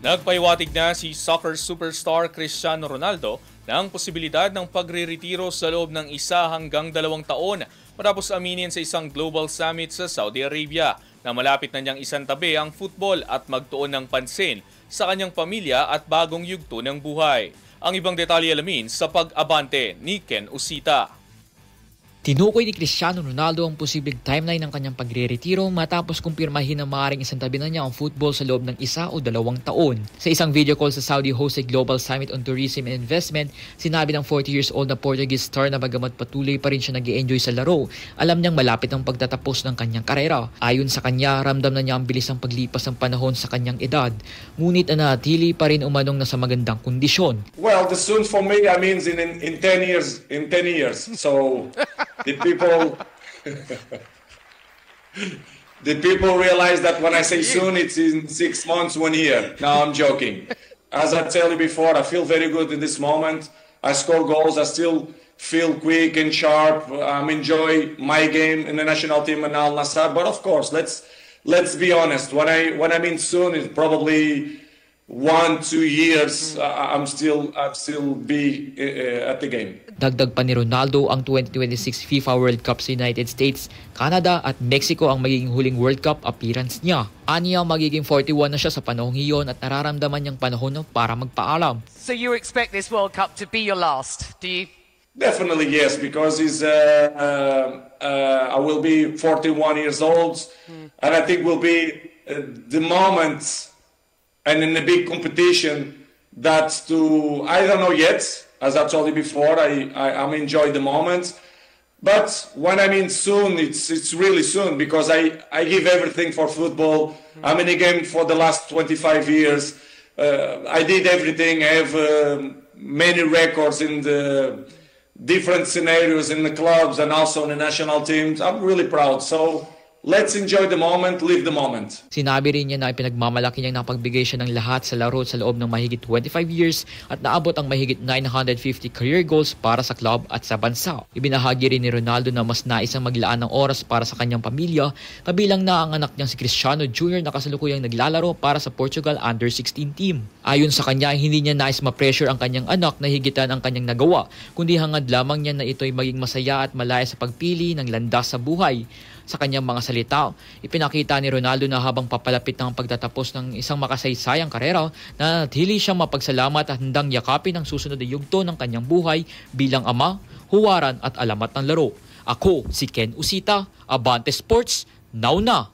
Nagpahiwatig na si soccer superstar Cristiano Ronaldo ng posibilidad ng pagre-retiro sa loob ng 1 hanggang 2 taon matapos aminin sa isang global summit sa Saudi Arabia na malapit na niyang isantabi ang football at magtuon ng pansin sa kanyang pamilya at bagong yugto ng buhay. Ang ibang detalye alamin sa pag-abante ni Ken Usita. Tinukoy ni Cristiano Ronaldo ang posibleng timeline ng kanyang pagre-retiro matapos kumpirmahin na maaaring isantabi na niya ang football sa loob ng 1 o 2 taon. Sa isang video call sa Saudi-hosted Global Summit on Tourism and Investment, sinabi ng 40 years old na Portuguese star na bagamat patuloy pa rin siya nag-i-enjoy sa laro, alam niyang malapit ang pagtatapos ng kanyang karera. Ayon sa kanya, ramdam na niya ang bilis ng paglipas ng panahon sa kanyang edad. Ngunit nanatili pa rin umanong nasa magandang kondisyon. Well, the soon for me, I mean in 10 years. So the people realize that when I say soon, it's in 6 months, 1 year. No, I'm joking. As I tell you before, I feel very good in this moment. I score goals. I still feel quick and sharp. Enjoy my game in the national team and Al Nassr. But of course, let's be honest. When I mean soon, it's probably 1-2 years. I'm still be at the game. Dagdag pa ni Ronaldo, ang 2026 FIFA World Cup sa United States, Canada at Mexico ang magiging huling World Cup appearance niya. Aniya magiging 41 na siya sa panahong iyon at nararamdaman niyang panahon para magpaalam. So you expect this World Cup to be your last, do you? Definitely yes, because I will be 41 years old, and I think will be the moment. And in a big competition, that's I don't know yet, as I told you before, I'm enjoying the moment. But when I mean soon, it's really soon, because I give everything for football. I'm in the game for the last 25 years. I did everything. I have many records in the different scenarios in the clubs and also in the national teams. I'm really proud. So let's enjoy the moment, live the moment. Sinabi rin niya na ipinagmamalaki niyang napagbigay siya ng lahat sa laro sa loob ng mahigit 25 years at naabot ang mahigit 950 career goals para sa club at sa bansa. Ibinahagi rin ni Ronaldo na mas naisang maglaan ng oras para sa kanyang pamilya, kabilang na ang anak niyang si Cristiano Jr. na kasalukuyang naglalaro para sa Portugal Under-16 team. Ayon sa kanya, hindi niya nais ma-pressure ang kanyang anak na higitan ang kanyang nagawa, kundi hangad lamang niya na ito'y maging masaya at malaya sa pagpili ng landas sa buhay. Sa kanyang mga salita, ipinakita ni Ronaldo na habang papalapit ng pagtatapos ng isang makasaysayang karera, nanatili siyang mapagsalamat at handang yakapin ang susunod na yugto ng kanyang buhay bilang ama, huwaran at alamat ng laro. Ako si Ken Usita, Abante Sports, now na!